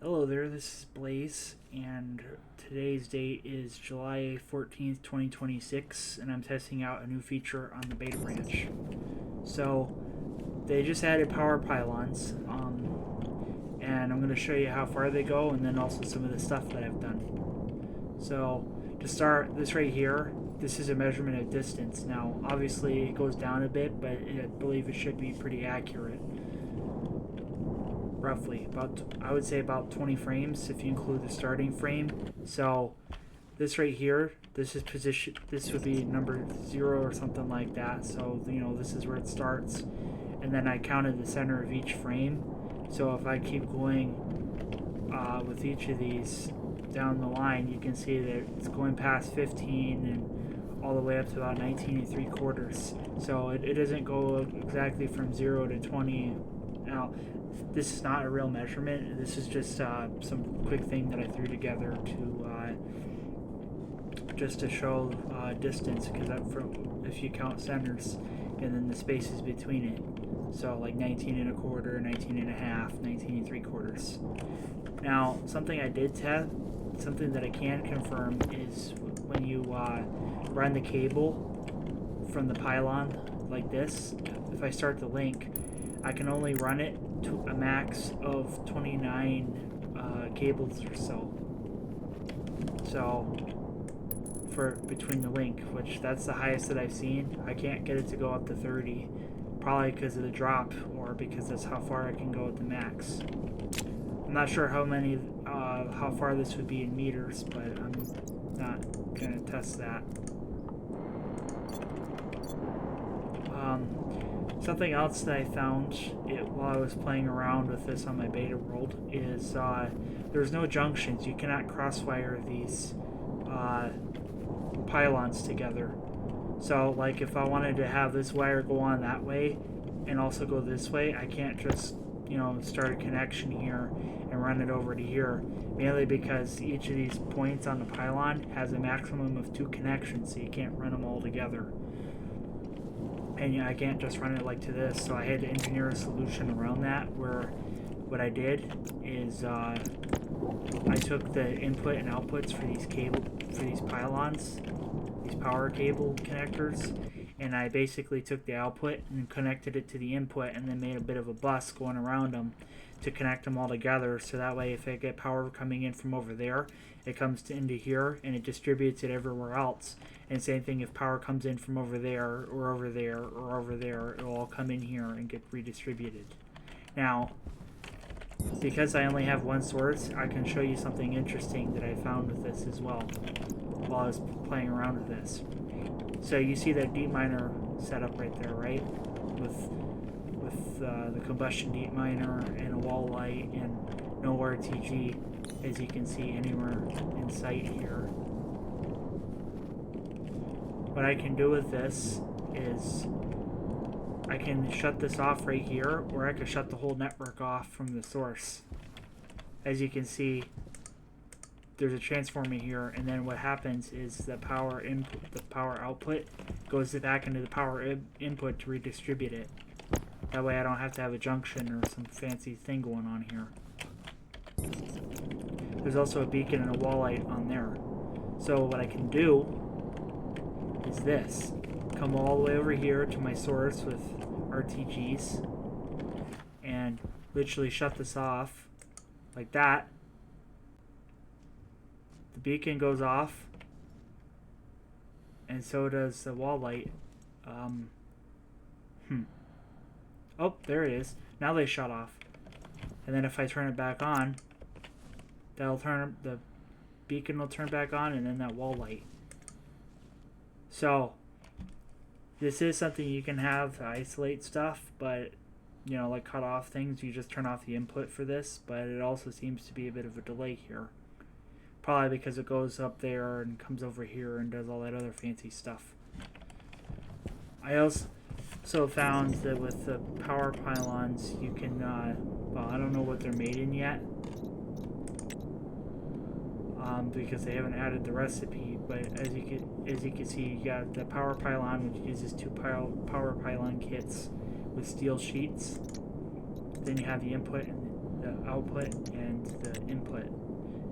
Hello there, this is Blaze, and today's date is July 14th, 2026, and I'm testing out a new feature on the beta branch. So, they just added power pylons, and I'm going to show you how far they go and then also some of the stuff that I've done. So, to start, this right here, this is a measurement of distance. Now, obviously, it goes down a bit, but I believe it should be pretty accurate. Roughly I would say about 20 frames if you include the starting frame. So this right here, this would be number 0 or something like that. So this is where it starts, and then I counted the center of each frame. So if I keep going with each of these down the line, you can see that it's going past 15 and all the way up to about 19 3/4. So it doesn't go exactly from 0 to 20. Now, this is not a real measurement. This is just some quick thing that I threw together to just to show distance, because if you count centers and then the spaces between it, so like 19 1/4, 19 1/2, 19 3/4. Now, something I did test, something that I can confirm, is when you run the cable from the pylon like this. If I start the link, I can only run it to a max of 29 cables or so. So for between the link, which that's the highest that I've seen. I can't get it to go up to 30, probably because of the drop, or because that's how far I can go at the max. I'm not sure how far this would be in meters, but I'm not gonna test that. Something else that I found while I was playing around with this on my beta world is there's no junctions. You cannot crosswire these pylons together. So like if I wanted to have this wire go on that way and also go this way, I can't just start a connection here and run it over to here, mainly because each of these points on the pylon has a maximum of 2 connections, so you can't run them all together. And I can't just run it like to this, so I had to engineer a solution around that, where what I did is I took the input and outputs for these pylons, these power cable connectors, and I basically took the output and connected it to the input, and then made a bit of a bus going around them to connect them all together, so that way if I get power coming in from over there, it comes into here and it distributes it everywhere else. And same thing if power comes in from over there or over there or over there, it'll all come in here and get redistributed. Now, because I only have one source, I can show you something interesting that I found with this as well while I was playing around with this. So you see that deep miner setup right there, right? With the combustion deep miner and a wall light and no RTG, as you can see anywhere in sight here. What I can do with this is I can shut this off right here, or I can shut the whole network off from the source. As you can see, there's a transformer here, and then what happens is the power output goes back into the power input to redistribute it. That way I don't have to have a junction or some fancy thing going on here. There's also a beacon and a wall light on there. So what I can do is this. Come all the way over here to my source with RTGs and literally shut this off like that. The beacon goes off, and so does the wall light. Oh, there it is. Now they shut off. And then if I turn it back on, the beacon will turn back on, and then that wall light. So this is something you can have to isolate stuff, but like cut off things, you just turn off the input for this. But it also seems to be a bit of a delay here, probably because it goes up there and comes over here and does all that other fancy stuff. I also found that with the power pylons, you can well, I don't know what they're made in yet, because they haven't added the recipe, but as you can see, you got the power pylon, which uses 2 power pylon kits with steel sheets. Then you have the input and the output and the output.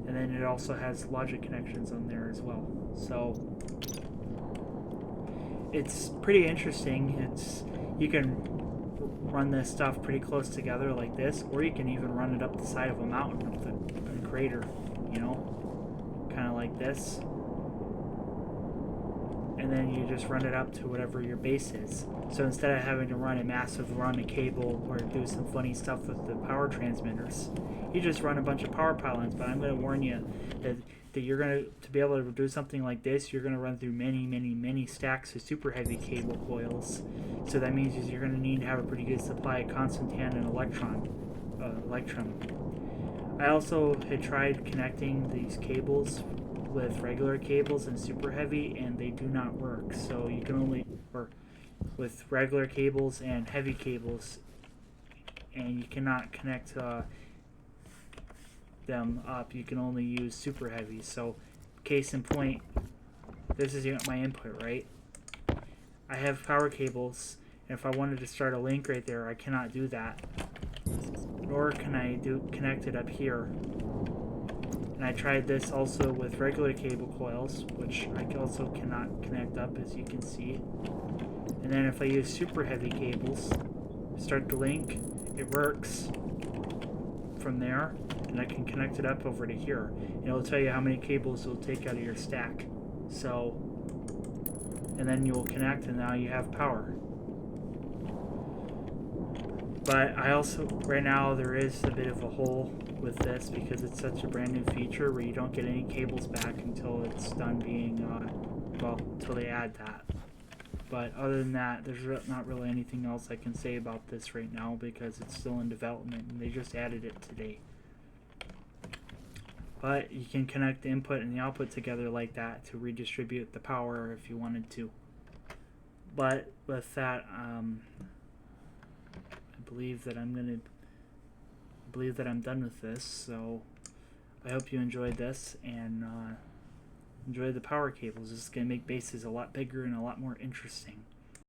And then it also has logic connections on there as well. So it's pretty interesting. You can run this stuff pretty close together like this, or you can even run it up the side of a mountain with a crater, you know, kind of like this. And then you just run it up to whatever your base is. So instead of having to run a cable or do some funny stuff with the power transmitters, you just run a bunch of power pylons. But I'm going to warn you that you're going to be able to do something like this, you're going to run through many stacks of super heavy cable coils. So that means you're going to need to have a pretty good supply of constant and electrum. I also had tried connecting these cables with regular cables and super heavy, and they do not work. So you can only, or with regular cables and heavy cables, and you cannot connect them up. You can only use super heavy. So case in point, this is my input, right? I have power cables, and if I wanted to start a link right there, I cannot do that. Nor can I connect it up here. And I tried this also with regular cable coils, which I also cannot connect up, as you can see. And then if I use super heavy cables, start the link, it works from there, and I can connect it up over to here. And it'll tell you how many cables it'll take out of your stack. So, and then you'll connect, and now you have power. But I also, right now, there is a bit of a hole with this because it's such a brand new feature where you don't get any cables back until it's done being, until they add that. But other than that, there's not really anything else I can say about this right now because it's still in development and they just added it today. But you can connect the input and the output together like that to redistribute the power if you wanted to. But with that, I believe that I'm done with this. So I hope you enjoyed this and enjoy the power cables. This is going to make bases a lot bigger and a lot more interesting.